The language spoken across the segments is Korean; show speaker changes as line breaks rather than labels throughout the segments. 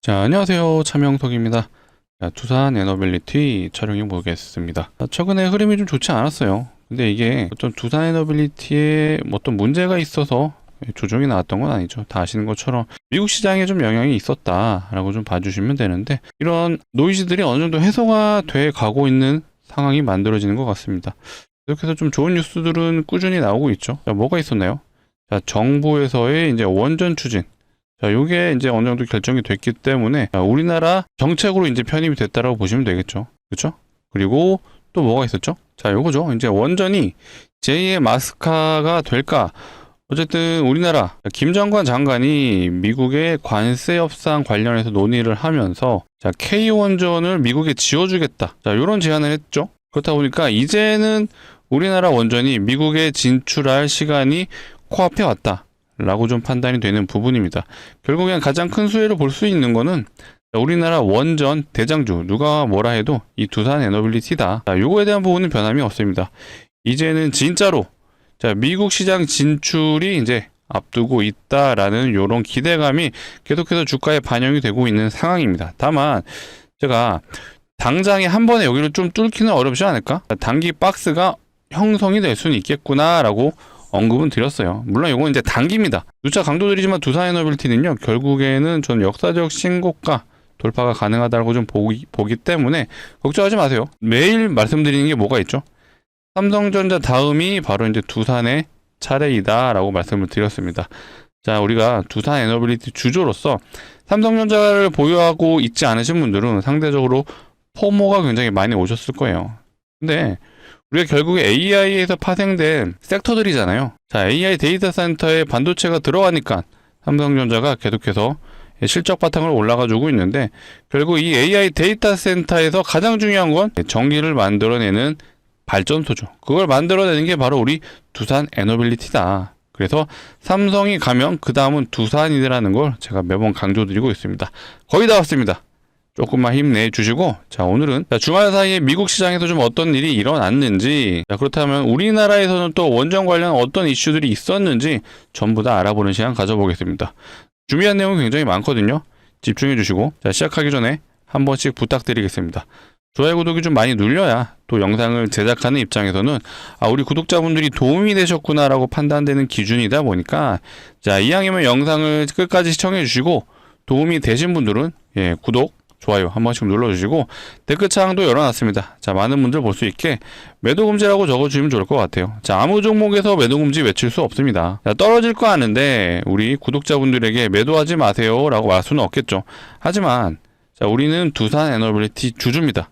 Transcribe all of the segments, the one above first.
자, 안녕하세요. 차명석입니다. 자, 두산 에너빌리티 촬영해 보겠습니다. 최근에 흐름이 좀 좋지 않았어요. 근데 이게 어떤 두산 에너빌리티에 어떤 문제가 있어서 조정이 나왔던 건 아니죠. 다 아시는 것처럼 미국 시장에 좀 영향이 있었다라고 좀 봐주시면 되는데, 이런 노이즈들이 어느 정도 해소가 돼 가고 있는 상황이 만들어지는 것 같습니다. 계속해서 좀 좋은 뉴스들은 꾸준히 나오고 있죠. 자, 뭐가 있었나요? 자, 정부에서의 이제 원전 추진. 자, 요게 이제 어느 정도 결정이 됐기 때문에 우리나라 정책으로 이제 편입이 됐다라고 보시면 되겠죠. 그렇죠? 그리고 또 뭐가 있었죠? 자, 요거죠. 이제 원전이 제2의 마스카가 될까? 어쨌든 우리나라 김 장관 장관이 미국의 관세 협상 관련해서 논의를 하면서 자, K원전을 미국에 지어주겠다. 자, 요런 제안을 했죠. 그렇다 보니까 이제는 우리나라 원전이 미국에 진출할 시간이 코앞에 왔다 라고 좀 판단이 되는 부분입니다. 결국엔 가장 큰 수혜를 볼 수 있는 거는 우리나라 원전 대장주, 누가 뭐라 해도 이 두산 에너빌리티다. 자, 요거에 대한 부분은 변함이 없습니다. 이제는 진짜로 자, 미국 시장 진출이 이제 앞두고 있다라는 요런 기대감이 계속해서 주가에 반영이 되고 있는 상황입니다. 다만 제가 당장에 한 번에 여기를 좀 뚫기는 어렵지 않을까? 단기 박스가 형성이 될 수는 있겠구나라고 언급은 드렸어요. 물론 이건 이제 단기입니다. 누차 강조드리지만 두산 에너빌리티는요, 결국에는 전 역사적 신고가 돌파가 가능하다고 좀 보기 때문에 걱정하지 마세요. 매일 말씀드리는 게 뭐가 있죠? 삼성전자 다음이 바로 이제 두산의 차례이다라고 말씀을 드렸습니다. 자, 우리가 두산 에너빌리티 주주로서 삼성전자를 보유하고 있지 않으신 분들은 상대적으로 포모가 굉장히 많이 오셨을 거예요. 근데 우리가 결국에 AI에서 파생된 섹터들이잖아요. 자, AI 데이터 센터에 반도체가 들어가니까 삼성전자가 계속해서 실적 바탕으로 올라가주고 있는데, 결국 이 AI 데이터 센터에서 가장 중요한 건 전기를 만들어내는 발전소죠. 그걸 만들어내는 게 바로 우리 두산 에너빌리티다. 그래서 삼성이 가면 그 다음은 두산이라는 걸 제가 매번 강조드리고 있습니다. 거의 다 왔습니다. 조금만 힘내주시고, 자, 오늘은 주말 사이에 미국 시장에서 좀 어떤 일이 일어났는지, 자, 그렇다면 우리나라에서는 또 원전 관련 어떤 이슈들이 있었는지 전부 다 알아보는 시간 가져보겠습니다. 준비한 내용이 굉장히 많거든요. 집중해주시고, 자, 시작하기 전에 한 번씩 부탁드리겠습니다. 좋아요, 구독이 좀 많이 눌려야 또 영상을 제작하는 입장에서는 우리 구독자분들이 도움이 되셨구나라고 판단되는 기준이다 보니까, 자, 이왕이면 영상을 끝까지 시청해주시고 도움이 되신 분들은 구독, 좋아요 한 번씩 눌러주시고 댓글창도 열어놨습니다. 자, 많은 분들 볼 수 있게 매도금지라고 적어주시면 좋을 것 같아요. 자, 아무 종목에서 매도금지 외칠 수 없습니다. 자, 떨어질 거 아는데 우리 구독자분들에게 매도하지 마세요 라고 말 수는 없겠죠. 하지만 자, 우리는 두산 에너빌리티 주주입니다.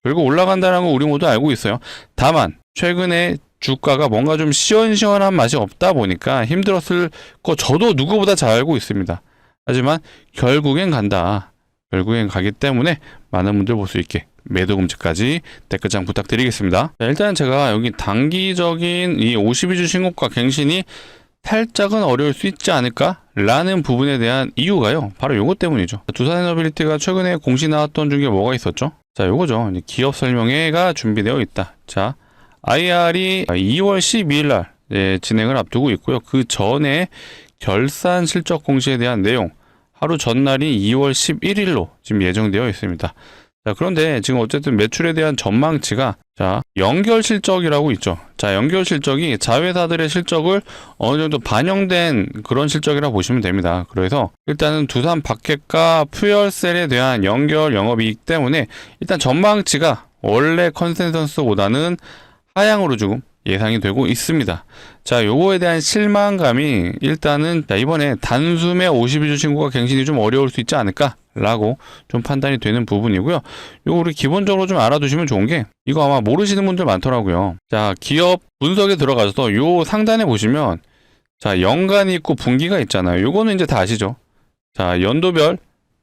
그리고 올라간다는 거 우리 모두 알고 있어요. 다만 최근에 주가가 뭔가 좀 시원시원한 맛이 없다 보니까 힘들었을 거 저도 누구보다 잘 알고 있습니다. 하지만 결국엔 간다. 결국엔 가기 때문에 많은 분들 볼 수 있게 매도금지까지 댓글창 부탁드리겠습니다. 자, 일단 제가 여기 단기적인 이 52주 신고가 갱신이 살짝은 어려울 수 있지 않을까? 라는 부분에 대한 이유가요, 바로 요것 때문이죠. 두산 에너빌리티가 최근에 공시 나왔던 중에 뭐가 있었죠? 자, 요거죠. 기업 설명회가 준비되어 있다. 자, IR이 2월 12일 날 진행을 앞두고 있고요. 그 전에 결산 실적 공시에 대한 내용, 하루 전날이 2월 11일로 지금 예정되어 있습니다. 자, 그런데 지금 어쨌든 매출에 대한 전망치가 자, 연결 실적이라고 있죠. 자, 연결 실적이 자회사들의 실적을 어느 정도 반영된 그런 실적이라고 보시면 됩니다. 그래서 일단은 두산 바켓과 퓨얼셀에 대한 연결 영업이익 때문에 일단 전망치가 원래 컨센서스보다는 하향으로 조금 예상이 되고 있습니다. 자, 요거에 대한 실망감이 일단은 자, 이번에 단숨에 52주 신고가 갱신이 좀 어려울 수 있지 않을까 라고 좀 판단이 되는 부분이고요. 요거 우리 기본적으로 좀 알아두시면 좋은 게, 이거 아마 모르시는 분들 많더라고요. 자, 기업 분석에 들어가서 요 상단에 보시면 자, 연간이 있고 분기가 있잖아요. 요거는 이제 다 아시죠? 자, 연도별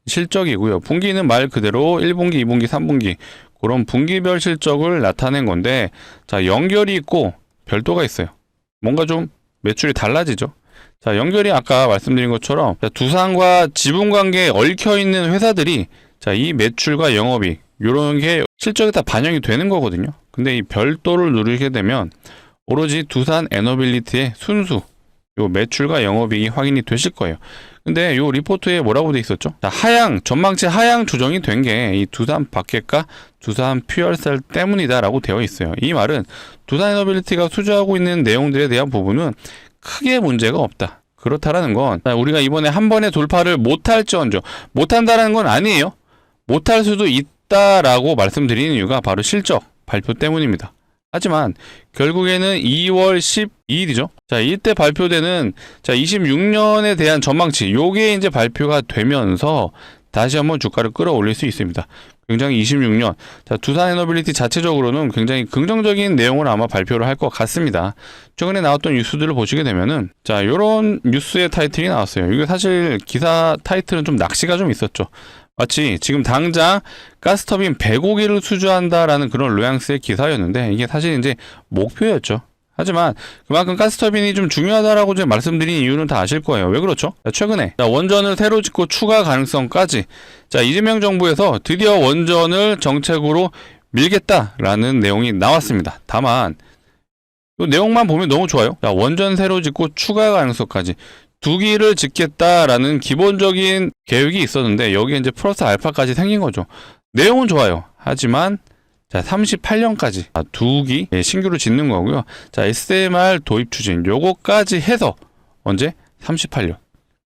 실적이고요. 분기는 말 그대로 1분기, 2분기, 3분기 그런 분기별 실적을 나타낸 건데, 자, 연결이 있고 별도가 있어요. 뭔가 좀 매출이 달라지죠. 자, 연결이 아까 말씀드린 것처럼 두산과 지분관계에 얽혀있는 회사들이 자, 이 매출과 영업이익 요런 게 실적에 다 반영이 되는 거거든요. 근데 이 별도를 누르게 되면 오로지 두산 에너빌리티의 순수 요 매출과 영업이익이 확인이 되실 거예요. 근데 요 리포트에 뭐라고 돼 있었죠? 자, 하향, 전망치 하향 조정이 된 게 이 두산 바켓과 두산 퓨얼셀 때문이다라고 되어 있어요. 이 말은 두산 에너빌리티가 수주하고 있는 내용들에 대한 부분은 크게 문제가 없다. 그렇다라는 건 우리가 이번에 한 번에 돌파를 못할지언정 못한다라는 건 아니에요. 못할 수도 있다라고 말씀드리는 이유가 바로 실적 발표 때문입니다. 하지만 결국에는 2월 12일이죠. 자, 이때 발표되는 26년에 대한 전망치 요게 이제 발표가 되면서 다시 한번 주가를 끌어올릴 수 있습니다. 굉장히 26년. 자, 두산 에너빌리티 자체적으로는 굉장히 긍정적인 내용을 아마 발표를 할 것 같습니다. 최근에 나왔던 뉴스들을 보시게 되면은 자, 요런 뉴스의 타이틀이 나왔어요. 이게 사실 기사 타이틀은 좀 낚시가 좀 있었죠. 마치 지금 당장 가스터빈 105개를 수주한다라는 그런 뉘앙스의 기사였는데 이게 사실 이제 목표였죠. 하지만 그만큼 가스터빈이 좀 중요하다라고 제가 말씀드린 이유는 다 아실 거예요. 왜 그렇죠? 최근에 원전을 새로 짓고 추가 가능성까지 이재명 정부에서 드디어 원전을 정책으로 밀겠다라는 내용이 나왔습니다. 다만 이 내용만 보면 너무 좋아요. 원전 새로 짓고 추가 가능성까지 2기를 짓겠다라는 기본적인 계획이 있었는데 여기에 이제 플러스 알파까지 생긴 거죠. 내용은 좋아요. 하지만 38년까지 2기 신규로 짓는 거고요. SMR 도입 추진 요거까지 해서 언제? 38년.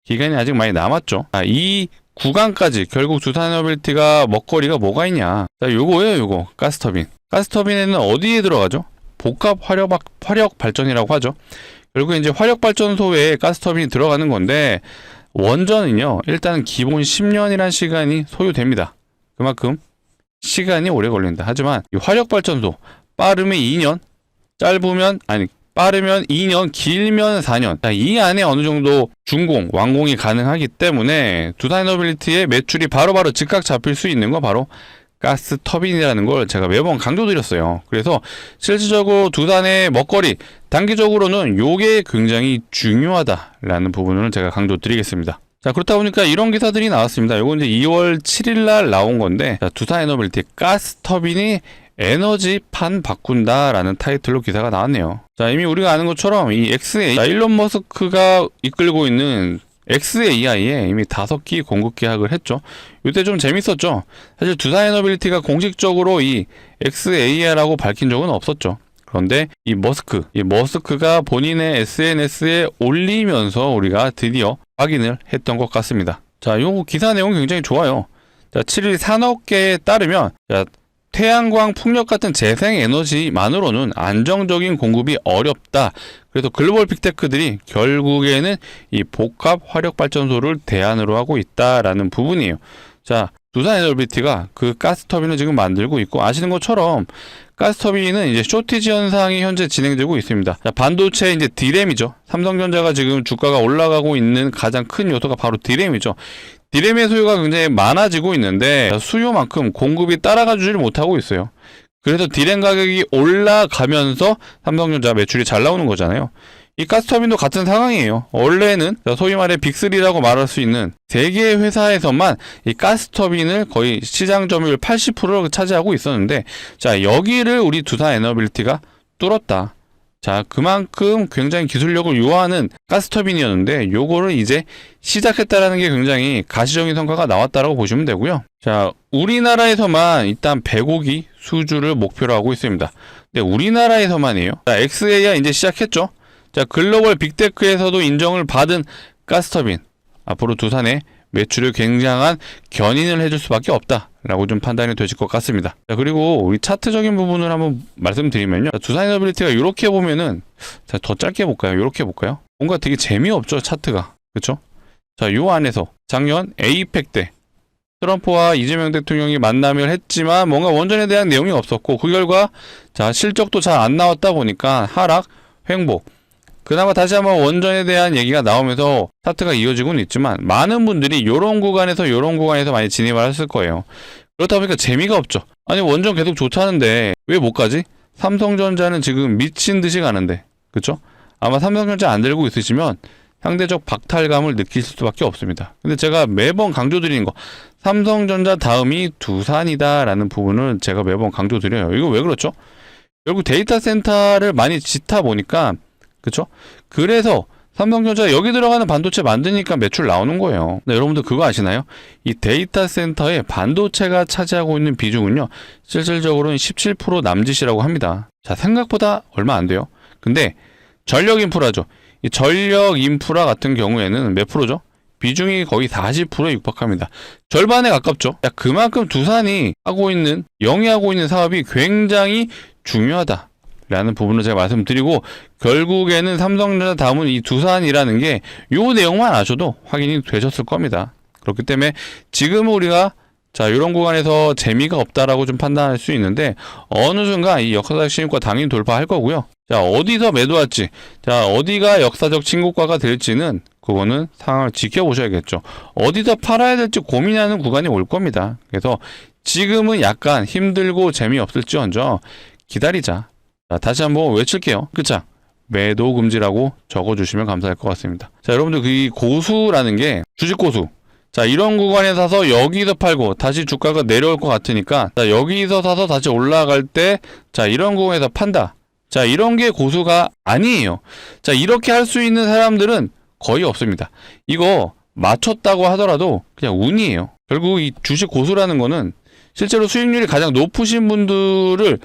기간이 아직 많이 남았죠. 이 구간까지 결국 두산에너빌리티가 먹거리가 뭐가 있냐. 요거예요, 요거. 가스터빈. 가스터빈에는 어디에 들어가죠? 복합 화력 발전이라고 하죠. 결국 이제 화력발전소에 가스터빈이 들어가는 건데 원전은요 일단 기본 10년이란 시간이 소요됩니다. 그만큼 시간이 오래 걸린다. 하지만 이 화력발전소 빠르면 2년, 빠르면 2년, 길면 4년. 이 안에 어느 정도 준공, 완공이 가능하기 때문에 두산에너빌리티의 매출이 바로바로 즉각 잡힐 수 있는 건 바로 가스 터빈이라는 걸 제가 매번 강조드렸어요. 그래서 실질적으로 두산의 먹거리 단기적으로는 요게 굉장히 중요하다라는 부분을 제가 강조드리겠습니다. 자, 그렇다 보니까 이런 기사들이 나왔습니다. 요건 이제 2월 7일 날 나온 건데 두산에너빌리티 가스 터빈이 에너지판 바꾼다라는 타이틀로 기사가 나왔네요. 자, 이미 우리가 아는 것처럼 이 XA 일론 머스크가 이끌고 있는 XAI에 이미 5기 공급 계약을 했죠. 이때 좀 재밌었죠. 사실 두산에너빌리티가 공식적으로 이 XAI라고 밝힌 적은 없었죠. 그런데 이 머스크가 본인의 SNS에 올리면서 우리가 드디어 확인을 했던 것 같습니다. 자, 요 기사 내용 굉장히 좋아요. 자, 7일 산업계에 따르면 태양광 풍력 같은 재생에너지만으로는 안정적인 공급이 어렵다. 그래서 글로벌 빅테크들이 결국에는 이 복합 화력발전소를 대안으로 하고 있다라는 부분이에요. 자, 두산에너빌리티가 그 가스터빈을 지금 만들고 있고 아시는 것처럼 가스터빈은 이제 쇼티지 현상이 현재 진행되고 있습니다. 자, 반도체 이제 D램이죠. 삼성전자가 지금 주가가 올라가고 있는 가장 큰 요소가 바로 D램이죠. D램의 수요가 굉장히 많아지고 있는데 수요만큼 공급이 따라가 주질 못하고 있어요. 그래서 D램 가격이 올라가면서 삼성전자 매출이 잘 나오는 거잖아요. 이 가스터빈도 같은 상황이에요. 원래는 소위 말해 빅3라고 말할 수 있는 3개의 회사에서만 이 가스터빈을 거의 시장 점유율 80%를 차지하고 있었는데 자, 여기를 우리 두산에너빌리티가 뚫었다. 자, 그만큼 굉장히 기술력을 요하는 가스터빈이었는데 요거를 이제 시작했다라는 게 굉장히 가시적인 성과가 나왔다라고 보시면 되고요. 자, 우리나라에서만 일단 105기 수주를 목표로 하고 있습니다. 근데 우리나라에서만이에요. 자, XAI 이제 시작했죠. 자, 글로벌 빅테크에서도 인정을 받은 가스터빈. 앞으로 두산의 매출을 굉장한 견인을 해줄 수밖에 없다라고 좀 판단이 되실 것 같습니다. 자, 그리고 우리 차트적인 부분을 한번 말씀드리면요. 두산에너빌리티가 이렇게 보면은 자, 더 짧게 볼까요? 이렇게 볼까요? 뭔가 되게 재미없죠, 차트가. 그렇죠? 자, 요 안에서 작년 에이펙 때 트럼프와 이재명 대통령이 만남을 했지만 뭔가 원전에 대한 내용이 없었고 그 결과 자, 실적도 잘 안 나왔다 보니까 하락, 횡보. 그나마 다시 한번 원전에 대한 얘기가 나오면서 차트가 이어지고는 있지만 많은 분들이 요런 구간에서 많이 진입을 했을 거예요. 그렇다 보니까 재미가 없죠. 아니 원전 계속 좋다는데 왜 못 가지? 삼성전자는 지금 미친 듯이 가는데 그쵸? 아마 삼성전자 안 들고 있으시면 상대적 박탈감을 느끼실 수밖에 없습니다. 근데 제가 매번 강조드리는 거 삼성전자 다음이 두산이다 라는 부분을 제가 매번 강조드려요. 이거 왜 그렇죠? 결국 데이터 센터를 많이 짓다 보니까 그쵸? 그래서 삼성전자 여기 들어가는 반도체 만드니까 매출 나오는 거예요. 네, 여러분들 그거 아시나요? 이 데이터 센터에 반도체가 차지하고 있는 비중은요, 실질적으로는 17% 남짓이라고 합니다. 자, 생각보다 얼마 안 돼요. 근데 전력 인프라죠. 이 전력 인프라 같은 경우에는 몇 프로죠? 비중이 거의 40%에 육박합니다. 절반에 가깝죠. 야, 그만큼 두산이 하고 있는, 영위하고 있는 사업이 굉장히 중요하다 라는 부분을 제가 말씀드리고, 결국에는 삼성전자 다음은 이 두산이라는 게 요 내용만 아셔도 확인이 되셨을 겁니다. 그렇기 때문에 지금 우리가 자, 이런 구간에서 재미가 없다라고 좀 판단할 수 있는데, 어느 순간 이 역사적 신고가 당연히 돌파할 거고요. 자, 어디서 매도할지, 자, 어디가 역사적 신고가가 될지는 그거는 상황을 지켜보셔야겠죠. 어디서 팔아야 될지 고민하는 구간이 올 겁니다. 그래서 지금은 약간 힘들고 재미없을지언정 기다리자. 자, 다시 한번 외칠게요. 그쵸? 매도 금지라고 적어주시면 감사할 것 같습니다. 자, 여러분들 그 고수라는 게 주식 고수. 자, 이런 구간에 사서 여기서 팔고 다시 주가가 내려올 것 같으니까, 자, 여기서 사서 다시 올라갈 때, 자, 이런 구간에서 판다. 자, 이런 게 고수가 아니에요. 자, 이렇게 할 수 있는 사람들은 거의 없습니다. 이거 맞췄다고 하더라도 그냥 운이에요. 결국 이 주식 고수라는 거는 실제로 수익률이 가장 높으신 분들을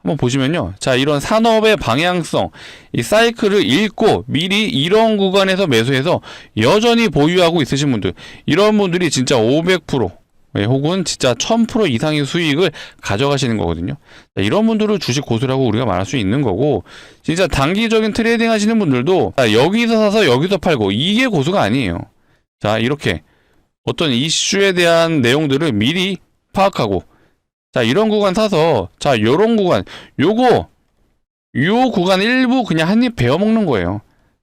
한번 보시면요. 자, 이런 산업의 방향성, 이 사이클을 읽고 미리 이런 구간에서 매수해서 여전히 보유하고 있으신 분들, 이런 분들이 진짜 500% 혹은 진짜 1000% 이상의 수익을 가져가시는 거거든요. 자, 이런 분들을 주식 고수라고 우리가 말할 수 있는 거고, 진짜 단기적인 트레이딩 하시는 분들도 자, 여기서 사서 여기서 팔고, 이게 고수가 아니에요. 자, 이렇게 어떤 이슈에 대한 내용들을 미리 파악하고, 자, 이런 구간 사서, 자, 요런 구간, 요 구간 일부 그냥 한입 베어먹는 거예요.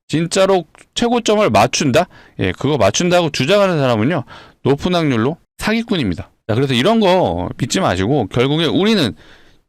진짜로 최고점을 맞춘다? 예, 그거 맞춘다고 주장하는 사람은요, 높은 확률로 사기꾼입니다. 자, 그래서 이런 거 믿지 마시고, 결국에 우리는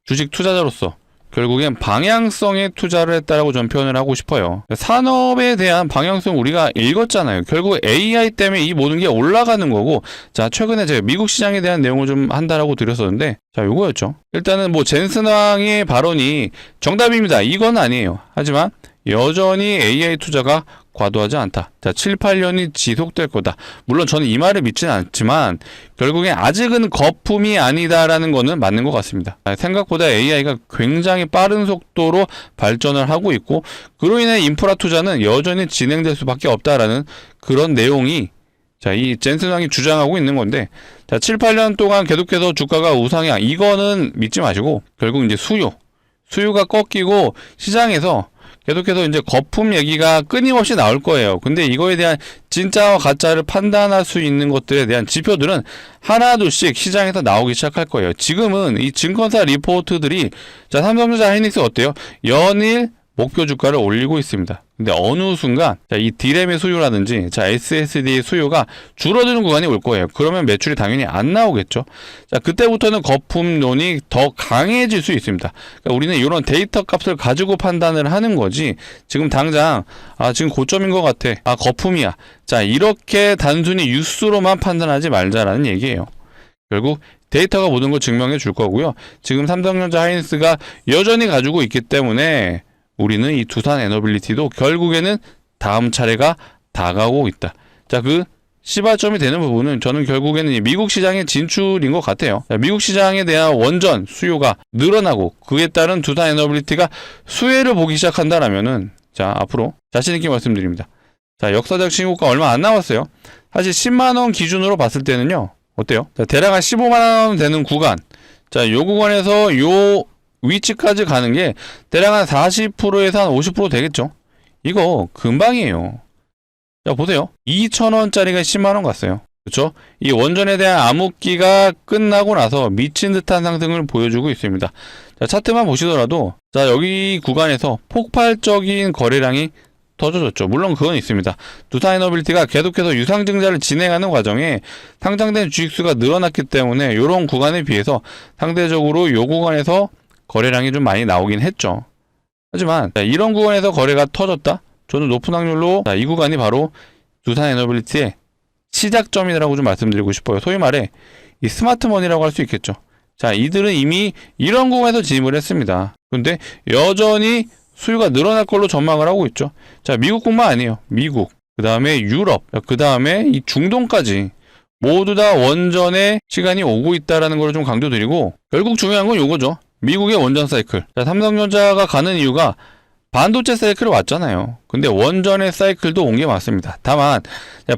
주식 투자자로서 결국엔 방향성에 투자를 했다라고 전 표현을 하고 싶어요. 산업에 대한 방향성 우리가 읽었잖아요. 결국 AI 때문에 이 모든 게 올라가는 거고, 자, 최근에 제가 미국 시장에 대한 내용을 좀 한다라고 드렸었는데, 자, 요거였죠. 일단은 뭐 젠슨왕의 발언이 정답입니다. 이건 아니에요. 하지만 여전히 AI 투자가 과도하지 않다. 자, 7, 8년이 지속될 거다. 물론 저는 이 말을 믿지는 않지만 결국엔 아직은 거품이 아니다라는 거는 맞는 것 같습니다. 생각보다 AI가 굉장히 빠른 속도로 발전을 하고 있고, 그로 인해 인프라 투자는 여전히 진행될 수밖에 없다라는 그런 내용이, 자, 이 젠슨 왕이 주장하고 있는 건데, 자, 7, 8년 동안 계속해서 주가가 우상향, 이거는 믿지 마시고, 결국 이제 수요가 꺾이고 시장에서 계속해서 이제 거품 얘기가 끊임없이 나올 거예요. 근데 이거에 대한 진짜와 가짜를 판단할 수 있는 것들에 대한 지표들은 하나둘씩 시장에서 나오기 시작할 거예요. 지금은 이 증권사 리포트들이, 자, 삼성전자 하이닉스 어때요? 연일 목표 주가를 올리고 있습니다. 근데 어느 순간, 자, 이 D램의 수요라든지, 자, SSD의 수요가 줄어드는 구간이 올 거예요. 그러면 매출이 당연히 안 나오겠죠. 자, 그때부터는 거품론이 더 강해질 수 있습니다. 그러니까 우리는 이런 데이터 값을 가지고 판단을 하는 거지, 지금 당장, 아, 지금 고점인 것 같아. 아, 거품이야. 자, 이렇게 단순히 뉴스로만 판단하지 말자라는 얘기예요. 결국 데이터가 모든 걸 증명해 줄 거고요. 지금 삼성전자 하이닉스가 여전히 가지고 있기 때문에 우리는 이 두산 에너빌리티도 결국에는 다음 차례가 다가오고 있다. 자, 그 시발점이 되는 부분은 저는 결국에는 미국 시장의 진출인 것 같아요. 자, 미국 시장에 대한 원전 수요가 늘어나고 그에 따른 두산 에너빌리티가 수혜를 보기 시작한다라면은, 자, 앞으로 자신있게 말씀드립니다. 자, 역사적 신고가 얼마 안 남았어요. 사실 10만원 기준으로 봤을 때는요, 어때요? 자, 대략 한 15만원 되는 구간. 자, 요 구간에서 요 위치까지 가는 게 대략 한 40%에서 한 50% 되겠죠. 이거 금방이에요. 자, 보세요. 2,000원짜리가 10만원 갔어요. 그렇죠? 이 원전에 대한 암흑기가 끝나고 나서 미친 듯한 상승을 보여주고 있습니다. 자, 차트만 보시더라도, 자, 여기 구간에서 폭발적인 거래량이 터져졌죠. 물론 그건 있습니다. 두산에너빌리티가 계속해서 유상증자를 진행하는 과정에 상장된 주식수가 늘어났기 때문에 이런 구간에 비해서 상대적으로 이 구간에서 거래량이 좀 많이 나오긴 했죠. 하지만 이런 구간에서 거래가 터졌다? 저는 높은 확률로 이 구간이 바로 두산에너빌리티의 시작점이라고 좀 말씀드리고 싶어요. 소위 말해 이 스마트머니라고 할 수 있겠죠. 자, 이들은 이미 이런 구간에서 진입을 했습니다. 근데 여전히 수요가 늘어날 걸로 전망을 하고 있죠. 자, 미국뿐만 아니에요. 미국, 그 다음에 유럽, 그 다음에 이 중동까지 모두 다 원전의 시간이 오고 있다라는 걸 좀 강조드리고, 결국 중요한 건 요거죠. 미국의 원전 사이클. 자, 삼성전자가 가는 이유가 반도체 사이클이 왔잖아요. 근데 원전의 사이클도 온 게 맞습니다. 다만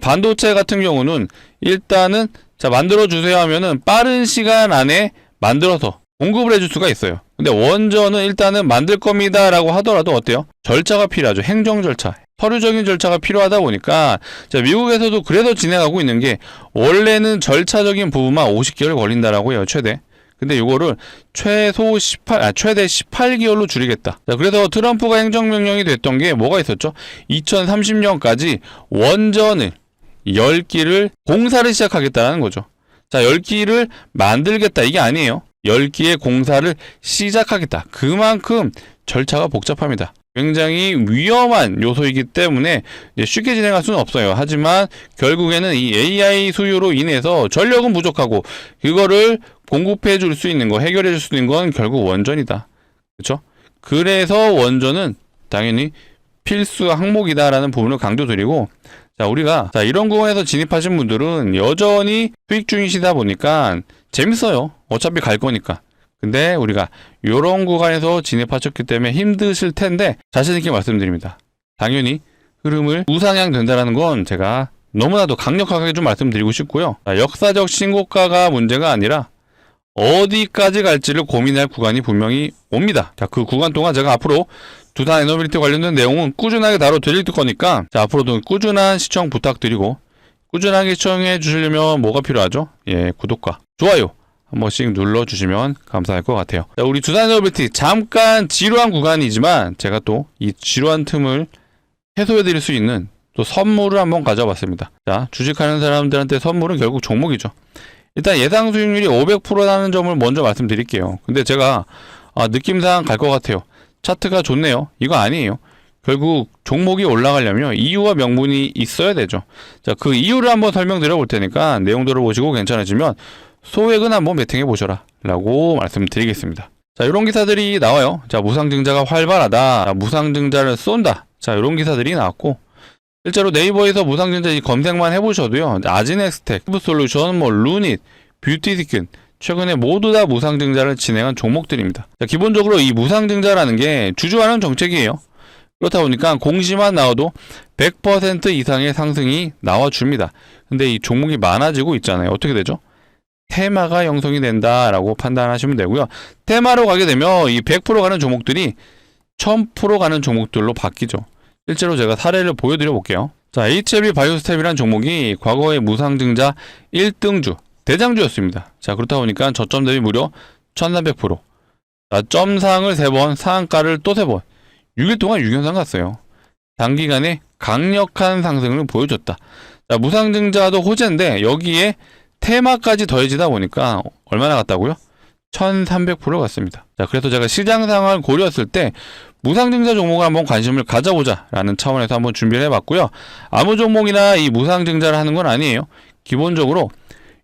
반도체 같은 경우는 일단은 자, 만들어주세요 하면은 빠른 시간 안에 만들어서 공급을 해줄 수가 있어요. 근데 원전은 일단은 만들 겁니다 라고 하더라도 어때요? 절차가 필요하죠. 행정 절차, 서류적인 절차가 필요하다 보니까 자, 미국에서도 그래서 진행하고 있는 게 원래는 절차적인 부분만 50개월 걸린다라고 해요. 최대. 근데 이거를 최대 18개월로 줄이겠다. 자, 그래서 트럼프가 행정명령이 됐던 게 뭐가 있었죠? 2030년까지 원전을 10기를 공사를 시작하겠다는 거죠. 자, 10기를 만들겠다 이게 아니에요. 10기의 공사를 시작하겠다. 그만큼 절차가 복잡합니다. 굉장히 위험한 요소이기 때문에 이제 쉽게 진행할 수는 없어요. 하지만 결국에는 이 AI 수요로 인해서 전력은 부족하고 그거를 공급해 줄 수 있는 거, 해결해 줄 수 있는 건 결국 원전이다. 그렇죠? 그래서 원전은 당연히 필수 항목이다라는 부분을 강조드리고, 자, 우리가 자, 이런 구간에서 진입하신 분들은 여전히 수익 중이시다 보니까 재밌어요. 어차피 갈 거니까. 근데 우리가 이런 구간에서 진입하셨기 때문에 힘드실 텐데 자신 있게 말씀드립니다. 당연히 흐름을 우상향 된다는 건 제가 너무나도 강력하게 좀 말씀드리고 싶고요. 자, 역사적 신고가가 문제가 아니라 어디까지 갈지를 고민할 구간이 분명히 옵니다. 자, 그 구간 동안 제가 앞으로 두산 에너빌리티 관련된 내용은 꾸준하게 다뤄드릴 거니까 자, 앞으로도 꾸준한 시청 부탁드리고, 꾸준하게 시청해 주시려면 뭐가 필요하죠? 예, 구독과 좋아요 한 번씩 눌러주시면 감사할 것 같아요. 자, 우리 두산 에너빌리티 잠깐 지루한 구간이지만 제가 또 이 지루한 틈을 해소해 드릴 수 있는 또 선물을 한번 가져봤습니다. 자, 주식하는 사람들한테 선물은 결국 종목이죠. 일단 예상 수익률이 500%라는 점을 먼저 말씀드릴게요. 근데 제가 느낌상 갈 것 같아요. 차트가 좋네요. 이거 아니에요. 결국 종목이 올라가려면 이유와 명분이 있어야 되죠. 자, 그 이유를 한번 설명드려 볼 테니까 내용들을 보시고 괜찮아지면 소액은 한번 베팅해 보셔라 라고 말씀드리겠습니다. 자, 이런 기사들이 나와요. 자, 무상증자가 활발하다. 자, 무상증자를 쏜다. 자, 이런 기사들이 나왔고, 실제로 네이버에서 무상증자 검색만 해보셔도요, 아지넥스텍, 히브솔루션, 루닛, 뷰티스킨 최근에 모두 다 무상증자를 진행한 종목들입니다. 자, 기본적으로 이 무상증자라는 게 주주하는 정책이에요. 그렇다 보니까 공시만 나와도 100% 이상의 상승이 나와줍니다. 근데 이 종목이 많아지고 있잖아요. 어떻게 되죠? 테마가 형성이 된다라고 판단하시면 되고요. 테마로 가게 되면 이 100% 가는 종목들이 1000% 가는 종목들로 바뀌죠. 실제로 제가 사례를 보여드려 볼게요. 자, HLB 바이오스텝이라는 종목이 과거에 무상증자 1등주, 대장주였습니다. 자, 그렇다 보니까 저점 대비 무려 1300%. 자, 점상을 3번, 상한가를 또 3번. 6일 동안 6연상 갔어요. 단기간에 강력한 상승을 보여줬다. 자, 무상증자도 호재인데 여기에 테마까지 더해지다 보니까 얼마나 갔다고요? 1300% 갔습니다. 자, 그래서 제가 시장 상황을 고려했을 때 무상증자 종목을 한번 관심을 가져보자 라는 차원에서 한번 준비를 해봤고요. 아무 종목이나 이 무상증자를 하는 건 아니에요. 기본적으로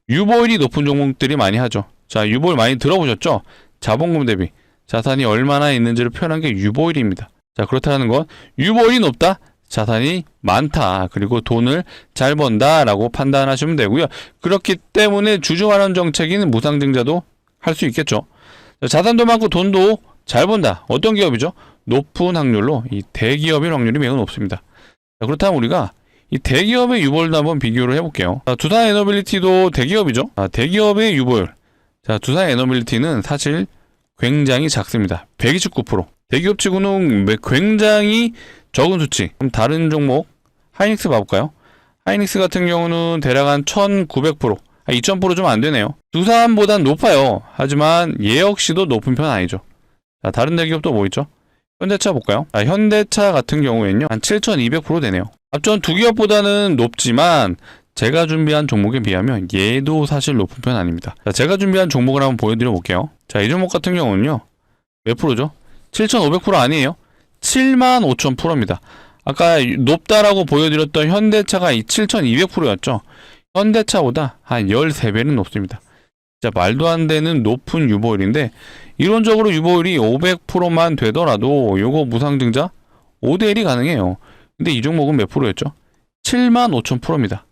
유보율이 높은 종목들이 많이 하죠. 자, 유보율 많이 들어보셨죠? 자본금 대비 자산이 얼마나 있는지를 표현한 게 유보율입니다. 자, 그렇다는 건 유보율이 높다, 자산이 많다, 그리고 돈을 잘 번다 라고 판단하시면 되고요. 그렇기 때문에 주주환원 정책인 무상증자도 할 수 있겠죠. 자, 자산도 많고 돈도 잘 번다. 어떤 기업이죠? 높은 확률로 이 대기업의 확률이 매우 높습니다. 자, 그렇다면 우리가 이 대기업의 유보율도 한번 비교를 해볼게요. 자, 두산 에너빌리티도 대기업이죠. 자, 대기업의 유보율. 자, 두산 에너빌리티는 사실 굉장히 작습니다. 129%. 대기업 치고는 굉장히 적은 수치. 그럼 다른 종목 하이닉스 봐볼까요? 하이닉스 같은 경우는 대략 한 1900%. 2000% 좀 안 되네요. 두산보단 높아요. 하지만 얘 역시도 높은 편 아니죠. 자, 다른 대기업도 뭐 있죠? 현대차 볼까요? 자, 현대차 같은 경우에는요, 한 7200% 되네요. 앞전 두 기업보다는 높지만 제가 준비한 종목에 비하면 얘도 사실 높은 편 아닙니다. 자, 제가 준비한 종목을 한번 보여드려 볼게요. 자, 이 종목 같은 경우는요, 몇 프로죠? 7500% 아니에요? 75000%입니다. 아까 높다라고 보여드렸던 현대차가 이 7200%였죠. 현대차보다 한 13배는 높습니다. 진짜 말도 안 되는 높은 유보율인데, 이론적으로 유보율이 500%만 되더라도 요거 무상증자 5대1이 가능해요. 근데 이 종목은 몇 프로였죠? 75,000%입니다.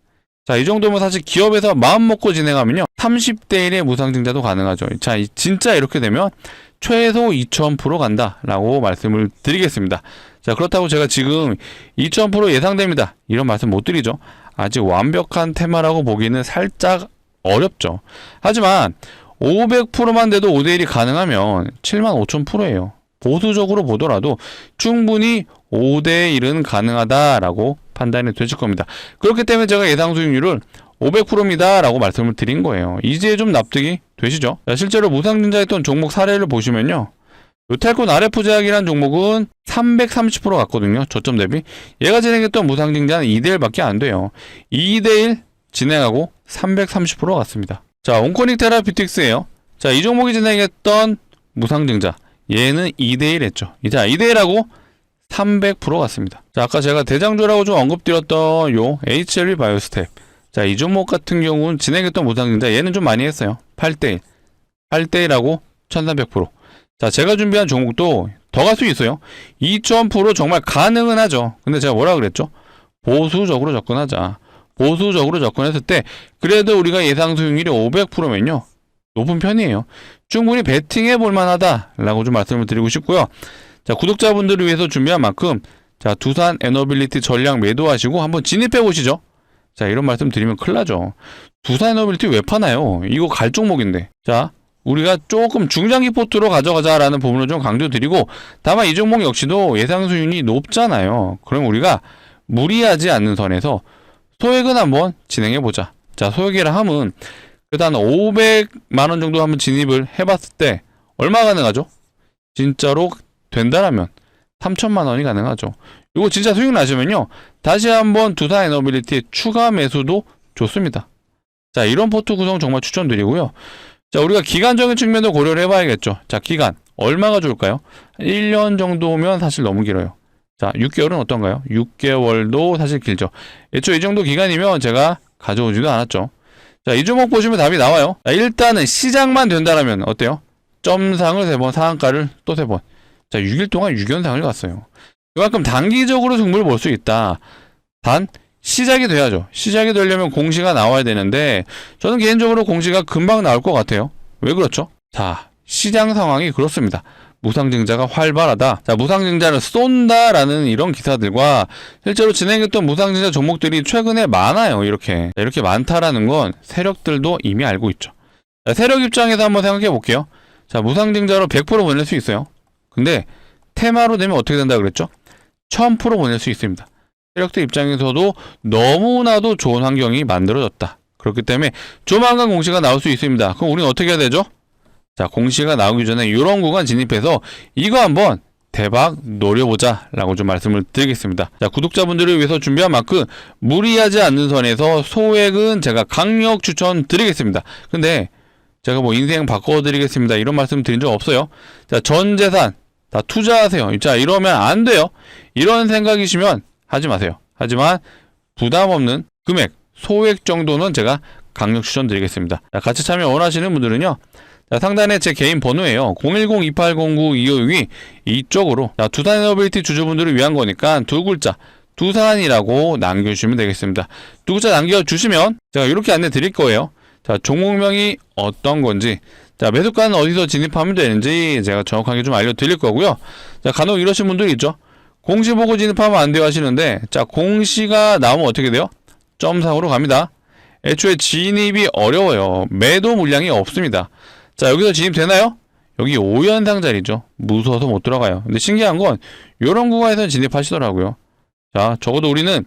자, 이 정도면 사실 기업에서 마음 먹고 진행하면요 30대1의 무상증자도 가능하죠. 자, 진짜 이렇게 되면 최소 2000% 간다 라고 말씀을 드리겠습니다. 자, 그렇다고 제가 지금 2000% 예상됩니다 이런 말씀 못 드리죠. 아직 완벽한 테마라고 보기는 살짝 어렵죠. 하지만 500%만 돼도 5대1이 가능하면 75,000%예요. 보수적으로 보더라도 충분히 5대1은 가능하다라고 판단이 되실 겁니다. 그렇기 때문에 제가 예상 수익률을 500%입니다 라고 말씀을 드린 거예요. 이제 좀 납득이 되시죠? 자, 실제로 무상증자했던 종목 사례를 보시면요, 요탈콘 RF제약이라는 종목은 330% 갔거든요. 저점 대비. 얘가 진행했던 무상증자는 2대1밖에 안 돼요. 2대1 진행하고 330% 갔습니다. 자, 온코닉 테라피틱스예요. 자, 이 종목이 진행했던 무상증자, 얘는 2대1 했죠. 자, 2대1하고 300% 갔습니다. 자, 아까 제가 대장주라고 좀 언급드렸던 요 HLB 바이오스텝, 자, 이 종목 같은 경우는 진행했던 무상증자, 얘는 좀 많이 했어요. 8대1 8대1하고 1300%. 자, 제가 준비한 종목도 더 갈 수 있어요. 2000% 정말 가능은 하죠. 근데 제가 뭐라 그랬죠? 보수적으로 접근하자. 보수적으로 접근했을 때 그래도 우리가 예상 수익률이 500%면요 높은 편이에요. 충분히 베팅해 볼 만하다 라고 좀 말씀을 드리고 싶고요. 자, 구독자분들을 위해서 준비한 만큼, 자, 두산 에너빌리티 전량 매도하시고 한번 진입해 보시죠. 자, 이런 말씀 드리면 큰일 나죠. 두산 에너빌리티 왜 파나요? 이거 갈 종목인데. 자, 우리가 조금 중장기 포트로 가져가자라는 부분을 좀 강조드리고, 다만 이 종목 역시도 예상 수익률이 높잖아요. 그럼 우리가 무리하지 않는 선에서 소액은 한번 진행해보자. 자, 소액이라 함은 일단 500만원 정도 한번 진입을 해봤을 때 얼마 가능하죠? 진짜로 된다라면 3천만원이 가능하죠. 이거 진짜 수익 나시면요 다시 한번 두산 에너빌리티 추가 매수도 좋습니다. 자, 이런 포트 구성 정말 추천드리고요. 자, 우리가 기간적인 측면도 고려를 해봐야겠죠. 자, 기간 얼마가 좋을까요? 1년 정도면 사실 너무 길어요. 자, 6개월은 어떤가요? 6개월도 사실 길죠. 애초에 이 정도 기간이면 제가 가져오지도 않았죠. 자, 이 종목 보시면 답이 나와요. 자, 일단은 시작만 된다라면 어때요? 점상을 3번, 상한가를 또 3번. 자, 6일 동안 6연상을 갔어요. 그만큼 단기적으로 승부를 볼 수 있다. 단 시작이 돼야죠. 시작이 되려면 공시가 나와야 되는데 저는 개인적으로 공시가 금방 나올 것 같아요. 왜 그렇죠? 자, 시장 상황이 그렇습니다. 무상증자가 활발하다. 자, 무상증자를 쏜다라는 이런 기사들과 실제로 진행했던 무상증자 종목들이 최근에 많아요. 이렇게 많다라는 건 세력들도 이미 알고 있죠. 자, 세력 입장에서 한번 생각해 볼게요. 자, 무상증자로 100% 보낼 수 있어요. 근데 테마로 되면 어떻게 된다 그랬죠? 1000% 보낼 수 있습니다. 세력들 입장에서도 너무나도 좋은 환경이 만들어졌다. 그렇기 때문에 조만간 공시가 나올 수 있습니다. 그럼 우리는 어떻게 해야 되죠? 자, 공시가 나오기 전에 이런 구간 진입해서 이거 한번 대박 노려보자 라고 좀 말씀을 드리겠습니다. 자, 구독자분들을 위해서 준비한 만큼 무리하지 않는 선에서 소액은 제가 강력 추천드리겠습니다. 근데 제가 뭐 인생 바꿔드리겠습니다 이런 말씀 드린 적 없어요. 자, 전 재산 다 투자하세요. 자, 이러면 안 돼요. 이런 생각이시면 하지 마세요. 하지만 부담 없는 금액, 소액 정도는 제가 강력 추천드리겠습니다. 자, 같이 참여 원하시는 분들은요, 자, 상단에 제 개인 번호예요. 010-2809-2562 이쪽으로, 자, 두산 에너빌리티 주주분들을 위한 거니까 두 글자 두산이라고 남겨주시면 되겠습니다. 두 글자 남겨주시면 제가 이렇게 안내 드릴 거예요. 자, 종목명이 어떤 건지, 자, 매수가는 어디서 진입하면 되는지 제가 정확하게 좀 알려드릴 거고요. 자, 간혹 이러신 분들이 있죠. 공시 보고 진입하면 안 돼요 하시는데, 자, 공시가 나오면 어떻게 돼요? 점상으로 갑니다. 애초에 진입이 어려워요. 매도 물량이 없습니다. 자, 여기서 진입되나요? 여기 5연상 자리죠. 무서워서 못 들어가요. 근데 신기한 건 이런 구간에서 진입하시더라고요. 자, 적어도 우리는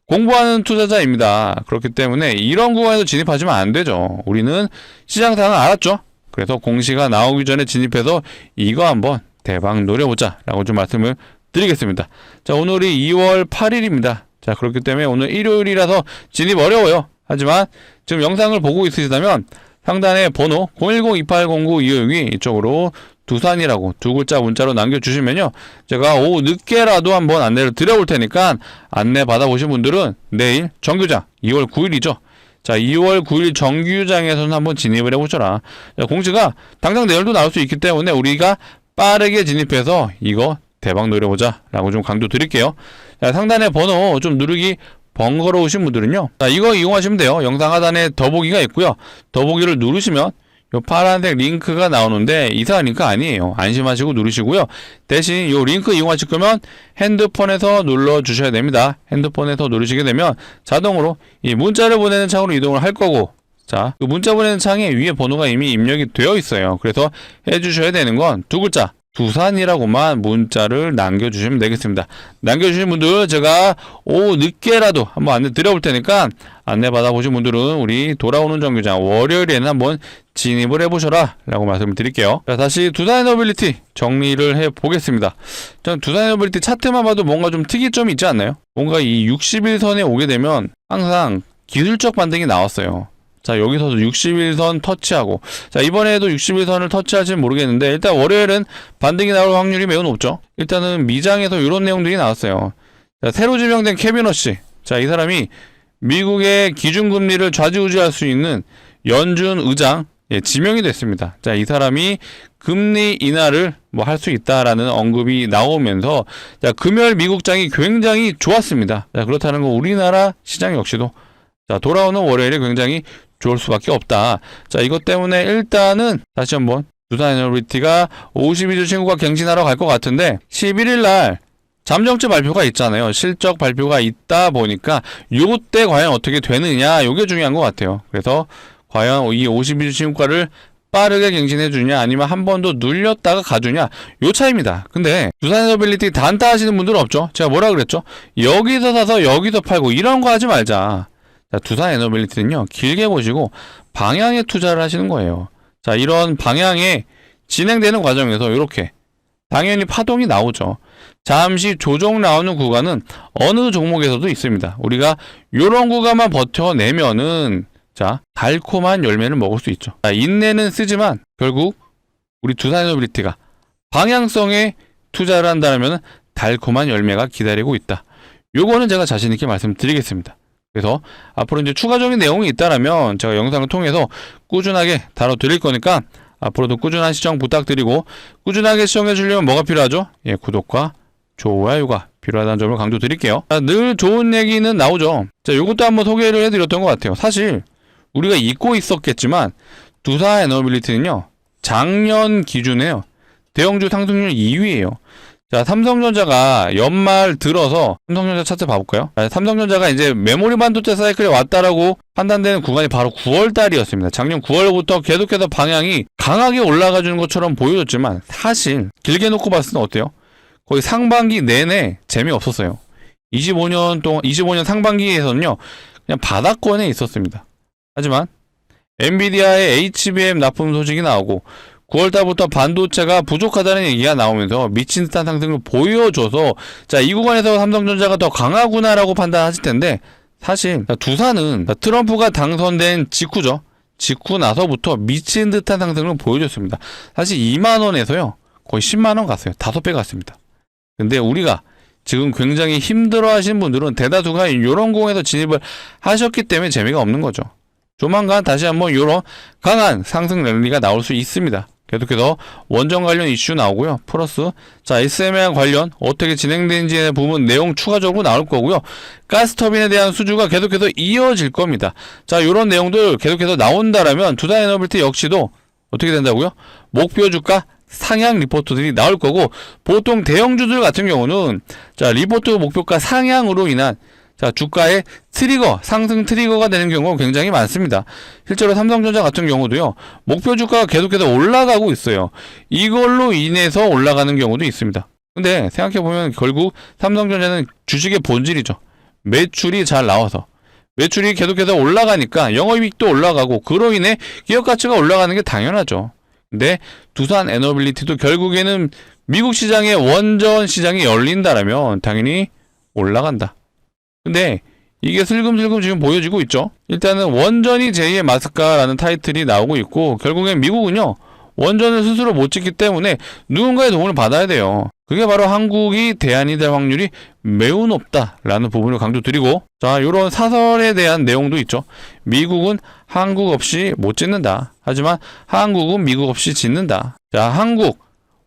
공부하는 투자자입니다. 그렇기 때문에 이런 구간에서 진입하시면 안 되죠. 우리는 시장 상황을 알았죠. 그래서 공시가 나오기 전에 진입해서 이거 한번 대박 노려보자 라고 좀 말씀을 드리겠습니다. 자, 오늘이 2월 8일입니다. 자, 그렇기 때문에 오늘 일요일이라서 진입 어려워요. 하지만 지금 영상을 보고 있으시다면 상단에 번호 010-2809-2562 이쪽으로 두산이라고 두 글자 문자로 남겨주시면요, 제가 오후 늦게라도 한번 안내를 드려볼 테니까 안내 받아보신 분들은 내일 정규장 2월 9일이죠. 자, 2월 9일 정규장에서는 한번 진입을 해보셔라. 자, 공시가 당장 내일도 나올 수 있기 때문에 우리가 빠르게 진입해서 이거 대박 노려보자 라고 좀 강조 드릴게요. 자, 상단에 번호 좀 누르기 번거로우신 분들은요, 자, 이거 이용하시면 돼요. 영상 하단에 더보기가 있고요. 더보기를 누르시면 요 파란색 링크가 나오는데 이상한 링크 아니에요. 안심하시고 누르시고요. 대신 요 링크 이용하실 거면 핸드폰에서 눌러 주셔야 됩니다. 핸드폰에서 누르시게 되면 자동으로 이 문자를 보내는 창으로 이동을 할 거고, 자, 그 문자 보내는 창에 위에 번호가 이미 입력이 되어 있어요. 그래서 해주셔야 되는 건 두 글자 두산이라고만 문자를 남겨주시면 되겠습니다. 남겨주신 분들 제가 오후 늦게라도 한번 안내 드려볼 테니까 안내 받아보신 분들은 우리 돌아오는 정규장 월요일에는 한번 진입을 해보셔라 라고 말씀을 드릴게요. 자, 다시 두산 에너빌리티 정리를 해보겠습니다. 전 두산 에너빌리티 차트만 봐도 뭔가 좀 특이점이 있지 않나요? 뭔가 이 61선에 오게 되면 항상 기술적 반등이 나왔어요. 자, 여기서도 61선 터치하고, 자, 이번에도 61선을 터치할지는 모르겠는데 일단 월요일은 반등이 나올 확률이 매우 높죠. 일단은 미장에서 이런 내용들이 나왔어요. 자, 새로 지명된 케빈 허시, 자, 이 사람이 미국의 기준금리를 좌지우지할 수 있는 연준 의장, 예, 지명이 됐습니다. 자, 이 사람이 금리 인하를 뭐 할 수 있다라는 언급이 나오면서, 자, 금요일 미국장이 굉장히 좋았습니다. 자, 그렇다는 거 우리나라 시장 역시도, 자, 돌아오는 월요일에 굉장히 좋을 수밖에 없다. 자, 이것 때문에 일단은 다시 한번 두산 에너빌리티가 52주 친구가 갱신하러 갈 것 같은데 11일 날 잠정치 발표가 있잖아요. 실적 발표가 있다 보니까 요때 과연 어떻게 되느냐, 요게 중요한 것 같아요. 그래서 과연 이 52주 친구가를 빠르게 갱신해 주냐 아니면 한 번 더 눌렸다가 가주냐, 요 차이입니다. 근데 두산 에너빌리티 단타 하시는 분들은 없죠. 제가 뭐라 그랬죠? 여기서 사서 여기서 팔고 이런 거 하지 말자. 자, 두산 에너빌리티는요, 길게 보시고 방향에 투자를 하시는 거예요. 자, 이런 방향에 진행되는 과정에서 이렇게 당연히 파동이 나오죠. 잠시 조정 나오는 구간은 어느 종목에서도 있습니다. 우리가 이런 구간만 버텨내면은, 자, 달콤한 열매를 먹을 수 있죠. 자, 인내는 쓰지만 결국 우리 두산 에너빌리티가 방향성에 투자를 한다면 달콤한 열매가 기다리고 있다. 요거는 제가 자신 있게 말씀드리겠습니다. 그래서 앞으로 이제 추가적인 내용이 있다라면 제가 영상을 통해서 꾸준하게 다뤄드릴 거니까 앞으로도 꾸준한 시청 부탁드리고, 꾸준하게 시청해 주려면 뭐가 필요하죠? 예, 구독과 좋아요가 필요하다는 점을 강조드릴게요. 자, 늘 좋은 얘기는 나오죠. 자, 요것도 한번 소개를 해드렸던 것 같아요. 사실 우리가 잊고 있었겠지만 두산 에너빌리티는요, 작년 기준에요, 대형주 상승률 2위예요. 자, 삼성전자가 연말 들어서 삼성전자 차트 봐볼까요? 자, 삼성전자가 이제 메모리 반도체 사이클에 왔다라고 판단되는 구간이 바로 9월달이었습니다. 작년 9월부터 계속해서 방향이 강하게 올라가주는 것처럼 보여줬지만 사실 길게 놓고 봤을 때 어때요? 거의 상반기 내내 재미없었어요. 25년 상반기에서는요, 그냥 바닥권에 있었습니다. 하지만 엔비디아의 HBM 납품 소식이 나오고 9월달부터 반도체가 부족하다는 얘기가 나오면서 미친 듯한 상승을 보여줘서, 자, 이 구간에서 삼성전자가 더 강하구나라고 판단하실 텐데, 사실 두산은 트럼프가 당선된 직후죠. 직후 나서부터 미친 듯한 상승을 보여줬습니다. 사실 2만원에서요 거의 10만원 갔어요. 5배 갔습니다. 근데 우리가 지금 굉장히 힘들어 하시는 분들은 대다수가 이런 공에서 진입을 하셨기 때문에 재미가 없는 거죠. 조만간 다시 한번 이런 강한 상승 랠리가 나올 수 있습니다. 계속해서 원전 관련 이슈 나오고요. 플러스, 자, SMR 관련 어떻게 진행되는지의 부분 내용 추가적으로 나올 거고요. 가스터빈에 대한 수주가 계속해서 이어질 겁니다. 자, 이런 내용들 계속해서 나온다라면 두산 에너빌리티 역시도 어떻게 된다고요? 목표 주가 상향 리포트들이 나올 거고, 보통 대형주들 같은 경우는, 자, 리포트 목표가 상향으로 인한, 자, 주가의 트리거, 상승 트리거가 되는 경우가 굉장히 많습니다. 실제로 삼성전자 같은 경우도요, 목표 주가가 계속해서 올라가고 있어요. 이걸로 인해서 올라가는 경우도 있습니다. 근데 생각해보면 결국 삼성전자는 주식의 본질이죠. 매출이 잘 나와서. 매출이 계속해서 올라가니까 영업이익도 올라가고, 그로 인해 기업 가치가 올라가는 게 당연하죠. 근데 두산 에너빌리티도 결국에는 미국 시장에 원전 시장이 열린다라면 당연히 올라간다. 근데 이게 슬금슬금 지금 보여지고 있죠. 일단은 원전이 제2의 마스카라는 타이틀이 나오고 있고, 결국엔 미국은요, 원전을 스스로 못 짓기 때문에 누군가의 도움을 받아야 돼요. 그게 바로 한국이 대안이 될 확률이 매우 높다라는 부분을 강조드리고, 자, 요런 사설에 대한 내용도 있죠. 미국은 한국 없이 못 짓는다. 하지만 한국은 미국 없이 짓는다. 자, 한국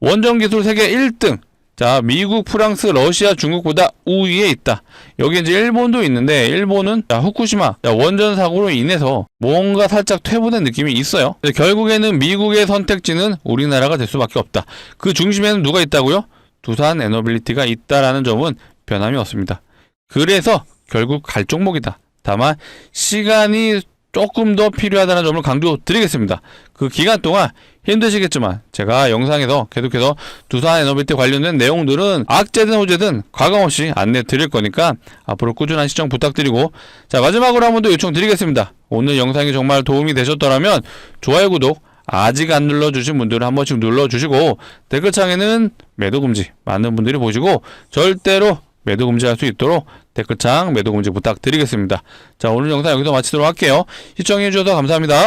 원전 기술 세계 1등. 자, 미국, 프랑스, 러시아, 중국보다 우위에 있다. 여기 이제 일본도 있는데, 일본은 자, 후쿠시마 원전 사고로 인해서 뭔가 살짝 퇴보된 느낌이 있어요. 결국에는 미국의 선택지는 우리나라가 될 수밖에 없다. 그 중심에는 누가 있다고요? 두산 에너빌리티가 있다라는 점은 변함이 없습니다. 그래서 결국 갈 종목이다. 다만 시간이 조금 더 필요하다는 점을 강조드리겠습니다. 그 기간 동안 힘드시겠지만 제가 영상에서 계속해서 두산 에너빌티 관련된 내용들은 악재든 호재든 과감없이 안내 드릴 거니까 앞으로 꾸준한 시청 부탁드리고, 자, 마지막으로 한 번 더 요청드리겠습니다. 오늘 영상이 정말 도움이 되셨더라면 좋아요, 구독 아직 안 눌러주신 분들은 한 번씩 눌러주시고, 댓글창에는 매도금지 많은 분들이 보시고 절대로 매도금지 할 수 있도록 댓글창 매도금지 부탁드리겠습니다. 자, 오늘 영상 여기서 마치도록 할게요. 시청해주셔서 감사합니다.